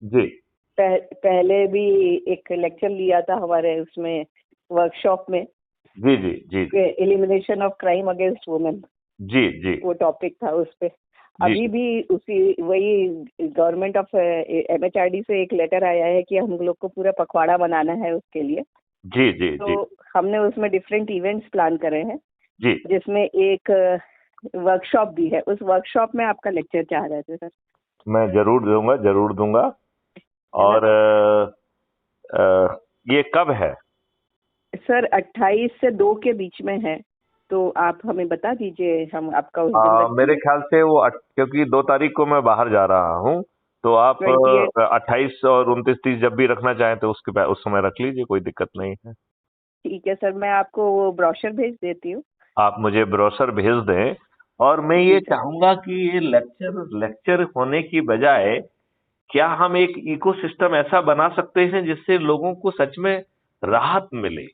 जी पहले भी एक लेक्चर लिया था हमारे उसमें वर्कशॉप में, जी जी जी elimination of crime against women, जी जी वो टॉपिक था उस पे। जी अभी भी उसी वही गवर्नमेंट ऑफ MHRD से एक लेटर आया है कि हम लोग को पूरा पखवाड़ा बनाना है उसके लिए। जी जी जी तो हमने उसमें डिफरेंट इवेंट्स प्लान करे हैं, जी। जिसमें एक वर्कशॉप भी है। उस वर्कशॉप में आपका लेक्चर चाह रहे थे सर। मैं जरूर दूंगा। है ना और ये कब है? सर? 28 से 2 के बीच में है, तो आप हमें बता दीजिए, हम आपका उस दिन रखेंगे। मेरे ख्याल से वो क्योंकि 2 तारीख को मैं बाहर जा रहा हूँ, तो आप 28। 28 और 29 30 जब भी रखना चाहें तो उस समय रख लीजिए, कोई दिक्कत नहीं है। ठीक है सर, मैं आपको वो ब्रोशर भेज देती हूँ। आप मुझे ब्रोशर भेज दें। और मैं जी ये सर। चाहूंगा कि ये लेक्चर होने की बजाय क्या हम एक इकोसिस्टम ऐसा बना सकते हैं जिससे लोगों को सच में राहत मिले।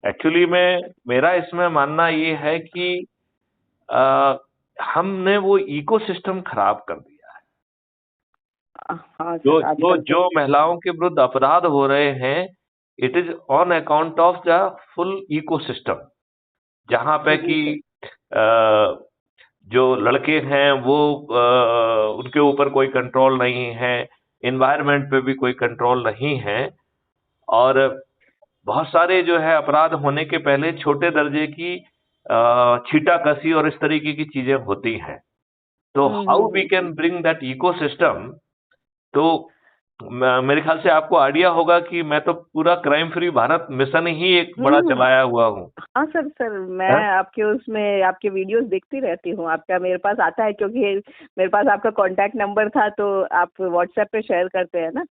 एक्चुअली मेरा इसमें मानना ये है कि आ, हमने वो इकोसिस्टम खराब कर दिया है। हाँ जो सर, जो आजकल तो। जो महिलाओं के विरुद्ध अपराध हो रहे हैं, it is on account of the full ecosystem. जहां पे जी कि सर। जो लड़के हैं वो उनके ऊपर कोई कंट्रोल नहीं है, एनवायरनमेंट पे भी कोई कंट्रोल नहीं है। और बहुत सारे जो है अपराध होने के पहले छोटे दर्जे की छीटाकशी और इस तरीके की चीजें होती हैं। तो how we can bring that ecosystem. तो मेरे ख्याल से आपको आइडिया होगा कि मैं तो पूरा क्राइम फ्री भारत मिशन ही एक बड़ा हम्म। चलाया हुआ हूँ। हाँ सर, मैं हैं? आपके उसमें आपके वीडियोस देखती रहती हूँ। आपका मेरे पास आता है, क्योंकि मेरे पास आपका कांटेक्ट नंबर था, तो आप व्हाट्सएप पे शेयर करते हैं ना।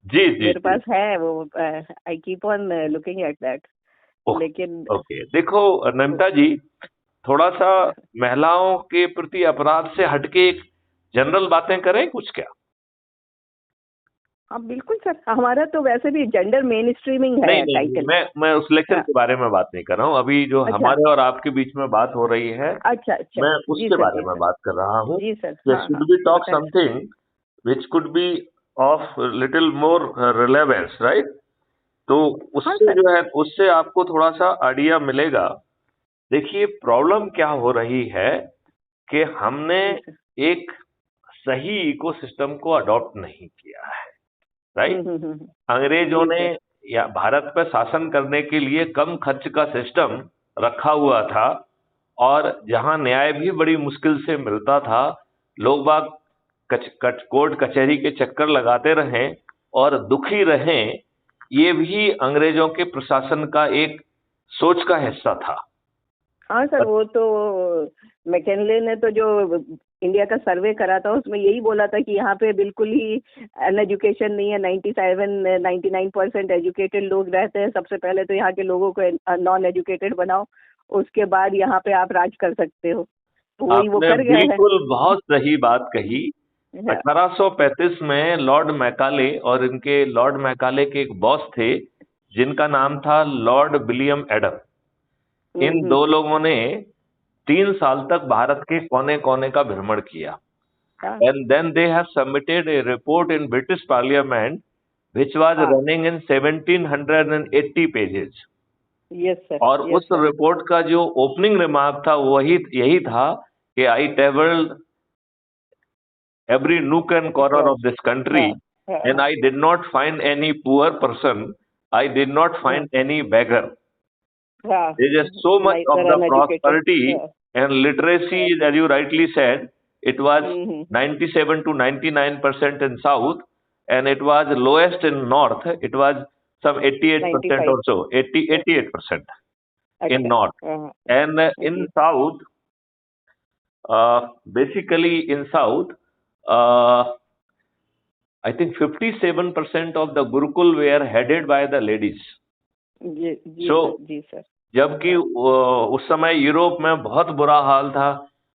जी जी मेरे जी। पास है वो। I keep on looking at that. लेकिन ओके, देखो नमिता जी, थोड़ा सा महिलाओं के प्रति अपराध से हटके एक जनरल बातें करें कुछ क्या? हाँ बिल्कुल सर, हमारा तो वैसे भी जेंडर मेन स्ट्रीमिंग नहीं है नहीं नहीं, टाइटल। मैं उस लेक्चर हाँ। के बारे में बात नहीं कर रहा हूँ। अभी जो अच्छा हमारे और आपके बीच में बात हो रही है, अच्छा अच्छा। मैं जी उसके सर, बारे जी में सर। बात कर रहा हूँ जी सर, कि हाँ शुड हाँ। बी टॉक बताएं। Something which could be of little more relevance, right? तो हाँ उससे सर। जो है उससे आपको थोड़ा सा आइडिया मिलेगा। देखिए प्रॉब्लम क्या हो रही है कि हमने जी सर। एक सही इकोसिस्टम को अडॉप्ट नहीं किया है, राइट? अंग्रेजों जी ने सर। या भारत पर शासन करने के लिए कम खर्च का सिस्टम रखा हुआ था, और जहां न्याय भी बड़ी मुश्किल से मिलता था। लोग बाग कोर्ट कचहरी के चक्कर लगाते रहें और दुखी रहें, ये भी अंग्रेजों के प्रशासन का एक सोच का हिस्सा था। हाँ सर, वो तो मैकिन्ले ने तो जो इंडिया का सर्वे करा था, उसमें यही बोला था कि यहाँ पे बिल्कुल ही एजुकेशन नहीं है। 99% एजुकेटेड लोग रहते हैं। सबसे पहले तो यहाँ के लोगों को नॉन एजुकेटेड बनाओ, उसके बाद यहाँ पे आप राज कर सकते हो। तो वही वो आपने कर गए हैं। बिल्कुल बहुत सही बात कही। हाँ। 1835 में लॉर्ड मैकाले और इनके लॉर्ड मैकाले के एक बॉस थे जिनका नाम था लॉर्ड विलियम एडम। इन हम्म। दो लोगों ने 3 साल तक भारत के कोने कोने का भ्रमण किया। हाँ and then they have submitted a report in British Parliament which was हाँ। Running in 1780 pages. Yes sir, और यस उस सर। रिपोर्ट का जो ओपनिंग रिमार्क था वही यही था कि I travelled every nook and corner cross. of this country, हाँ हाँ and I did not find any poor person. I did not हाँ find any beggar. हाँ। There is so much of neither the uneducated. prosperity and literacy, as you rightly said. It was hmm. 97 to 99% in South, and it was lowest in North. It was some 88% 95। or so, 88% in अच्छा। North. हाँ। And in जी sir. South, basically in South, uh, I think 57% of the Gurukul were headed by the ladies. जी जी So sir, जी sir. जबकि उस समय Europe में बहुत बुरा हाल था।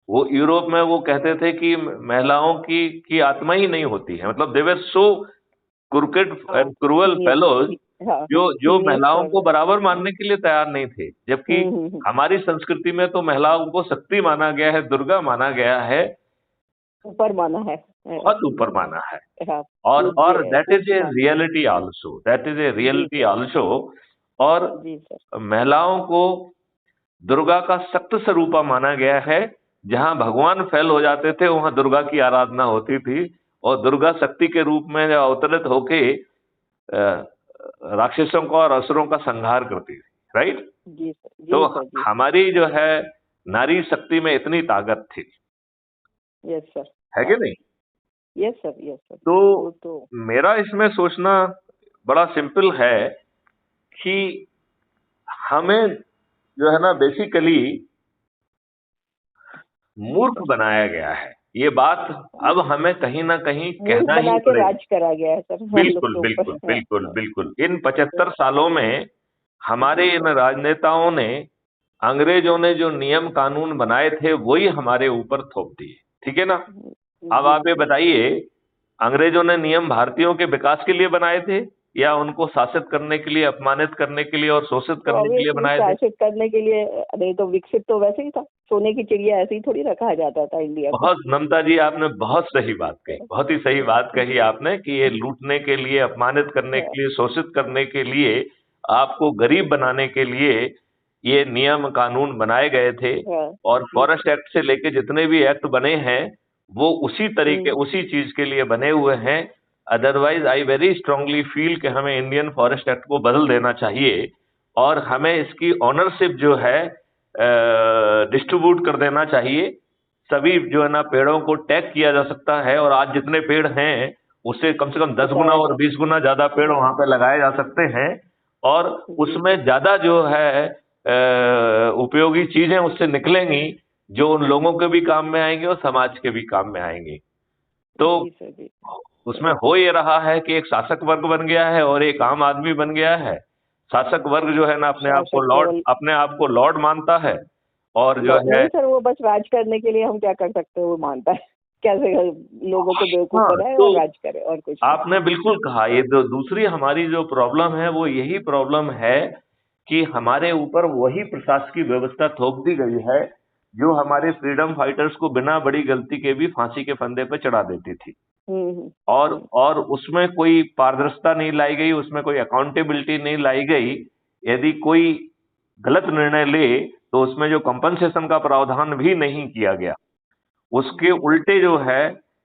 वो यूरोप में वो कहते थे कि महिलाओं की आत्मा ही नहीं होती है। मतलब दे वर सो क्रूकेड हाँ। And cruel fellows, heinous. हाँ। जो हीनियस महिलाओं और। को बराबर मानने के लिए तैयार नहीं थे। जबकि हम्म। हमारी संस्कृति में तो महिलाओं को शक्ति माना गया है, दुर्गा माना गया है। ऊपर माना है। बहुत ऊपर माना है। हाँ, और पूज्य है दैट इज ए हाँ reality also, that is a जी रियलिटी सर आल्सो। और जी सर महिलाओं को दुर्गा का सख्त स्वरूपा माना गया है। जहां भगवान फेल हो जाते थे वहां दुर्गा की आराधना होती थी, और दुर्गा शक्ति के रूप में अवतरित होके राक्षसों का और असुरों का संहार करती थी, राइट। जी तो सर जी सर हमारी जो है नारी शक्ति में इतनी ताकत थी, यस सर है कि हाँ नहीं। यस सर तो वो तो मेरा इसमें सोचना बड़ा सिंपल है कि हमें जो है ना बेसिकली जी मूर्ख सर बनाया गया है। ये बात अब हमें कहीं ना कहीं मूर्ख कहना ही बना के पड़ेगा। राज करा गया है सर हम लोग बिल्कुल के ऊपर बिल्कुल हाँ बिल्कुल हाँ बिल्कुल, इन 75 हाँ, सालों में हमारे जी इन सर राजनेताओं ने, अंग्रेजों ने जो नियम कानून बनाए थे वही हमारे ऊपर थोप दिए, ठीक है ना। अब जी आप ये जी बताइए, अंग्रेजों ने नियम भारतीयों के विकास के लिए बनाए थे या उनको शासित करने के लिए, अपमानित करने के लिए और शोषित तो करने के लिए ऑब्वियसली बनाए थे। शासित करने के लिए नहीं तो विकसित तो वैसे ही था सोने की चिड़िया ऐसे ही थोड़ी रखा जाता था इंडिया को बहुत ममता जी, आपने बहुत सही बात कही, बहुत ही सही बात कही जी आपने कि ये लूटने के लिए, अपमानित करने हाँ के लिए, शोषित करने के लिए, आपको गरीब बनाने के लिए ये नियम कानून बनाए गए थे। हाँ और जी फॉरेस्ट एक्ट से लेके जितने भी एक्ट बने हैं वो उसी तरीके, हम्म उसी चीज के लिए बने हुए हैं। Otherwise I very strongly feel कि हमें इंडियन फॉरेस्ट एक्ट को बदल देना चाहिए और हमें इसकी ऑनरशिप जो है डिस्ट्रीब्यूट कर देना चाहिए। सभी जो है ना पेड़ों को टैग किया जा सकता है, और आज जितने पेड़ हैं उससे कम से कम 10 गुना और 20 गुना ज्यादा पेड़ हाँ वहां पे लगाए जा सकते हैं। और जी उसमें ज्यादा जो है उपयोगी चीजें उससे निकलेंगी, जो उन लोगों के भी काम में आएंगे और समाज के भी काम में आएंगी। तो जी सर जी उसमें हो ये रहा है कि एक शासक वर्ग बन गया है और एक आम आदमी बन गया है। शासक वर्ग जो है ना शासक केवल अपने आप को लॉर्ड मानता है, और जो है, नहीं सर वो बस राज करने के लिए हम क्या कर सकते हैं वो मानता है कैसे लोगों को बेवकूफ हाँ, बनाए तो और राज करे और कुछ नहीं आपने बिल्कुल कहा। ये दूसरी हमारी जो प्रॉब्लम है वो यही प्रॉब्लम है कि हमारे ऊपर वही प्रशासकीय व्यवस्था थोप दी गई है जो हमारे फ्रीडम फाइटर्स को बिना बड़ी गलती के भी फांसी के फंदे पर चढ़ा देती थी। हम्म और हम्म और उसमें कोई पारदर्शिता नहीं लाई गई, उसमें कोई अकाउंटेबिलिटी नहीं लाई गई। यदि कोई गलत निर्णय ले तो उसमें जो कंपनसेशन का प्रावधान भी नहीं किया गया। उसके जी सर उल्टे जो है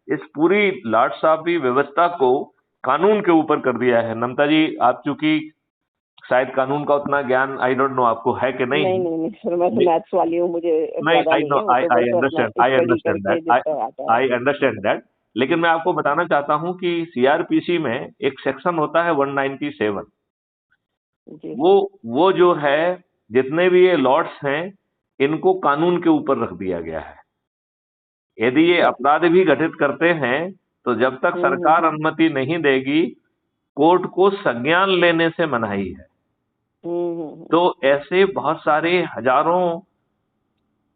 इस पूरी लाट साहबी व्यवस्था को कानून के ऊपर कर दिया है। ममता जी, आप चूंकि शायद कानून का उतना ज्ञान आई डोंट नो आपको है कि नहीं नहीं। नहीं नहीं सर मैं तो ले- मैथ्स वाली हूँ मुझे नहीं, ज्यादा आई नहीं नो, है वो तो आई बस अपना अंडरस्टैंड, आई स्टडी अंडरस्टैंड करके दैट, जितना आता है आई अंडरस्टैंड दैट। लेकिन मैं आपको बताना चाहता हूं कि सीआरपीसी में एक सेक्शन होता है 197। जी वो सर वो जो है, जितने भी ये लॉट्स हैं इनको कानून के ऊपर रख दिया गया है। यदि ये अच्छा अपराध भी घटित करते हैं तो जब तक सरकार हम्म अनुमति नहीं देगी, कोर्ट को संज्ञान लेने से मनाही है। तो ऐसे बहुत सारे हजारों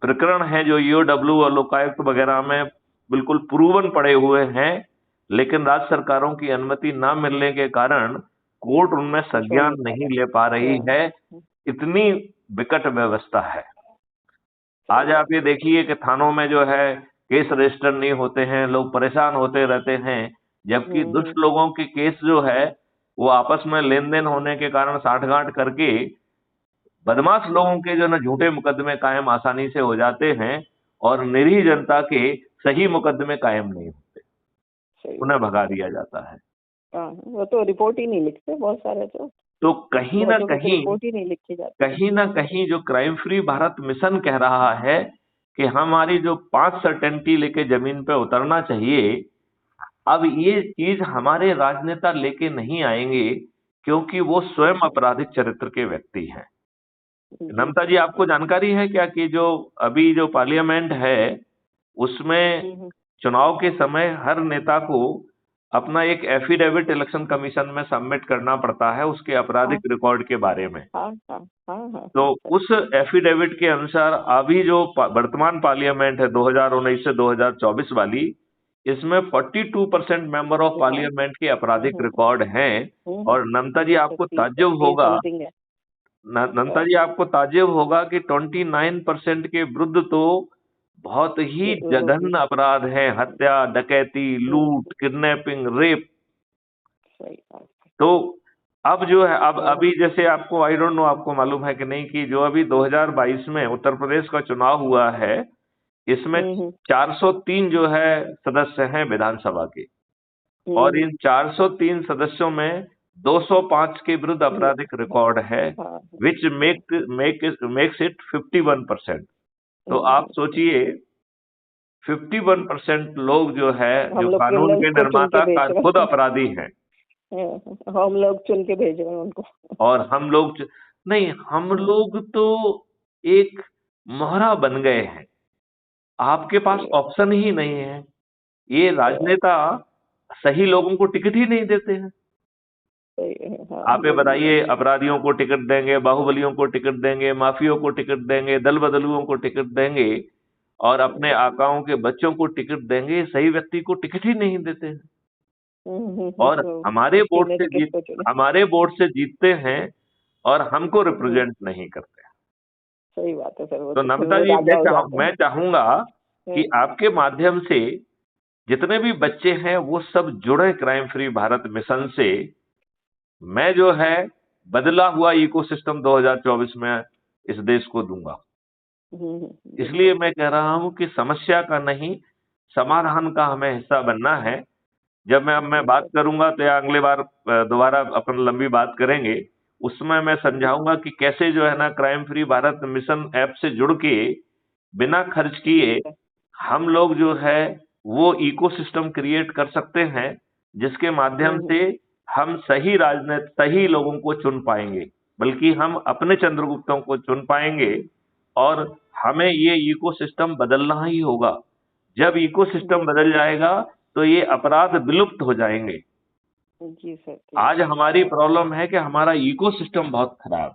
प्रकरण हैं जो ईओडब्ल्यू और लोकायुक्त वगैरह में बिल्कुल प्रूवन पड़े हुए हैं, लेकिन राज्य सरकारों की अनुमति ना मिलने के कारण कोर्ट उनमें कुछ हो संज्ञान नहीं पा नहीं ले पा रहा रही है। हाँ इतनी विकट व्यवस्था है। सही आज आप बात ये देखिए कि थानों में जो है केस रजिस्टर नहीं होते हैं, लोग परेशान होते रहते हैं, जबकि दुष्ट हम्म लोगों के केस जो है वो आपस में लेन देन होने के कारण साठगांठ करके बदमाश लोगों के जो ना झूठे मुकदमे कायम आसानी से हो जाते हैं, और निरीह जनता के सही मुकदमे कायम नहीं होते, सही उन्हें बात है भगा सर दिया जाता है। हाँ वो तो रिपोर्ट ही नहीं लिखते बहुत सारे तो तो कहीं ना बहुतों की तो कहीं, रिपोर्ट ही नहीं लिखी जाती है कहीं ना कहीं जो क्राइम फ्री भारत मिशन कह रहा है कि हमारी जो 5 सर्टेनिटी लेके जमीन पे उतरना चाहिए, अब ये चीज हमारे राजनेता लेके नहीं आएंगे, क्योंकि वो स्वयं आपराधिक चरित्र के व्यक्ति हैं। जी नमता सर जी, आपको जानकारी है क्या कि जो अभी जो पार्लियामेंट है उसमें हम्म चुनाव के समय हर नेता को अपना एक एफिडेविट इलेक्शन कमीशन में सबमिट करना पड़ता है उसके हाँ आपराधिक रिकॉर्ड के बारे में। हाँ हाँ हाँ हाँ तो हाँ सर उस एफिडेविट के अनुसार अभी जो वर्तमान पार्लियामेंट है 2019 से 2024 वाली, इसमें 42% मेंबर ऑफ हाँ पार्लियामेंट के आपराधिक हम्म रिकॉर्ड हैं। और नमता जी, जी सर आपको थ्री ताज्जुब थ्री होगा, समथिंग है नमता जी आपको ताज्जुब होगा कि 29% के विरुद्ध तो बहुत ही जघन्य अपराध है, हत्या, डकैती, लूट, किडनैपिंग, रेप। सही बात है। तो अब जो है, अब अभी जैसे आपको, आई डोंट नो आपको मालूम है कि नहीं, कि जो अभी 2022 में उत्तर प्रदेश का चुनाव हुआ है, इसमें 403 जो है सदस्य हैं विधानसभा के, और इन 403 सदस्यों में 205 के विरुद्ध आपराधिक रिकॉर्ड है, विच मेक्स इट 51%। तो आप सोचिए 51% लोग जो है, हम जो लोग कानून के criminals को चुन के निर्माता भेज का रहे खुद हैं। अपराधी हैं, हम लोग चुन के भेज रहे हैं उनको। और हम लोग नहीं, हम लोग तो एक मोहरा बन गए हैं, आपके पास ऑप्शन ही नहीं है। ये राजनेता सही लोगों को टिकट ही नहीं देते हैं। आप ये बताइए, अपराधियों को टिकट देंगे, बाहुबलियों को टिकट देंगे, माफियों को टिकट देंगे, दल बदलुओं को टिकट देंगे, और अपने आकाओं के बच्चों को टिकट देंगे, सही व्यक्ति को टिकट ही नहीं देते हैं। और हमारे वोट से जीतते हैं, और हमको रिप्रेजेंट नहीं करते। सही बात है सर। तो नमिता जी, मैं चाहूंगा कि आपके माध्यम से जितने भी बच्चे हैं वो सब जुड़े क्राइम फ्री भारत मिशन से। मैं जो है बदला हुआ इकोसिस्टम 2024 में इस देश को दूंगा। इसलिए मैं कह रहा हूं कि समस्या का नहीं, समाधान का हमें हिस्सा बनना है। जब मैं बात करूंगा तो या अगले बार दोबारा अपन लंबी बात करेंगे, उसमें मैं समझाऊंगा कि कैसे जो है ना crime free Bharat mission app से जुड़ के बिना खर्च किए हम लोग जो है वो इकोसिस्टम क्रिएट कर सकते हैं, जिसके माध्यम से हम सही राजनीति, सही लोगों को चुन पाएंगे, बल्कि हम अपने चंद्रगुप्तों को चुन पाएंगे। और हमें ये इकोसिस्टम बदलना ही होगा। जब इकोसिस्टम बदल जाएगा तो ये अपराध विलुप्त हो जाएंगे। जी सर। आज हमारी प्रॉब्लम है कि हमारा इकोसिस्टम बहुत खराब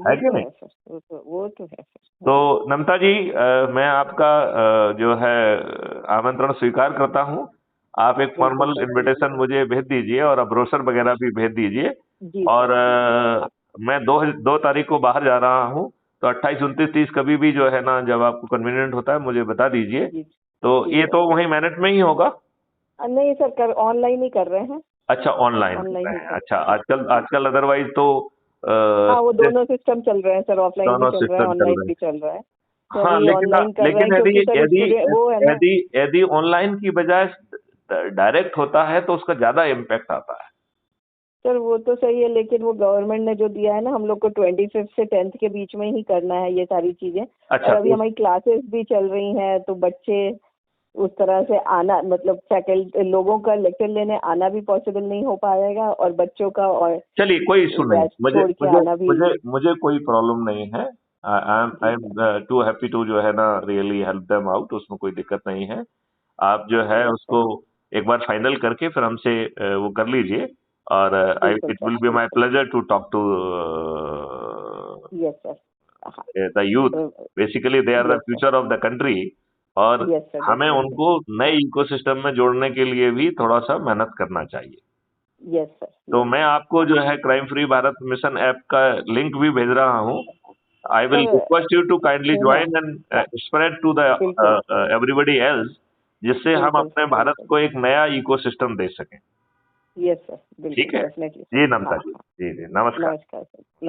है कि नहीं? वो तो है सर। तो नमिता जी, मैं आपका जो है आमंत्रण स्वीकार करता हूं। आप एक फॉर्मल इनविटेशन मुझे भेज दीजिए, और ब्रोशर वगैरह भी भेज दीजिए। और मैं 2 तारीख को बाहर जा रहा हूं, तो 28, 29, 30 कभी भी जो है ना, जब आपको कन्वीनियंट होता है मुझे बता दीजिए। तो ये तो वहीं मैनेट में ही होगा? नहीं सर, ऑनलाइन ही कर रहे हैं। अच्छा, ऑनलाइन है। अच्छा, आजकल अदरवाइज तो हाँ, वो दोनों सिस्टम चल रहे हैं सर, ऑफलाइन भी चल रहा है, ऑनलाइन भी चल रहा है। हाँ, यदि ऑनलाइन की बजाय डायरेक्ट होता है तो उसका ज्यादा इम्पैक्ट आता है। सर वो तो सही है, लेकिन वो गवर्नमेंट ने जो दिया है ना, हम लोग को 25 से 10th के बीच में ही करना है ये सारी चीजें। अच्छा, और अभी हमारी क्लासेस भी चल रही हैं, तो बच्चे उस तरह से आना, मतलब फैकल्टी लोगों का लेक्चर लेने आना भी पॉसिबल नहीं हो पाएगा, और बच्चों का, और चलिए कोई इशू नहीं, मुझे कोई प्रॉब्लम नहीं है। I am too happy to जो है ना रियली हेल्प देम आउट, उसमें कोई दिक्कत नहीं है। आप जो है उसको एक बार फाइनल करके फिर हमसे वो कर लीजिए, और it will be my pleasure to talk to the youth. Basically they are the future of the country, और हमें उनको नए इकोसिस्टम में जोड़ने के लिए भी थोड़ा सा मेहनत करना चाहिए। Yes sir. तो मैं आपको जो है crime free Bharat mission app का लिंक भी भेज रहा हूँ। I will request you to kindly join and spread to the everybody else, जिससे हम अपने भारत को एक नया इकोसिस्टम दे सकें। यस सर, ठीक है जी, नमस्कार जी। जी, नमस्कार।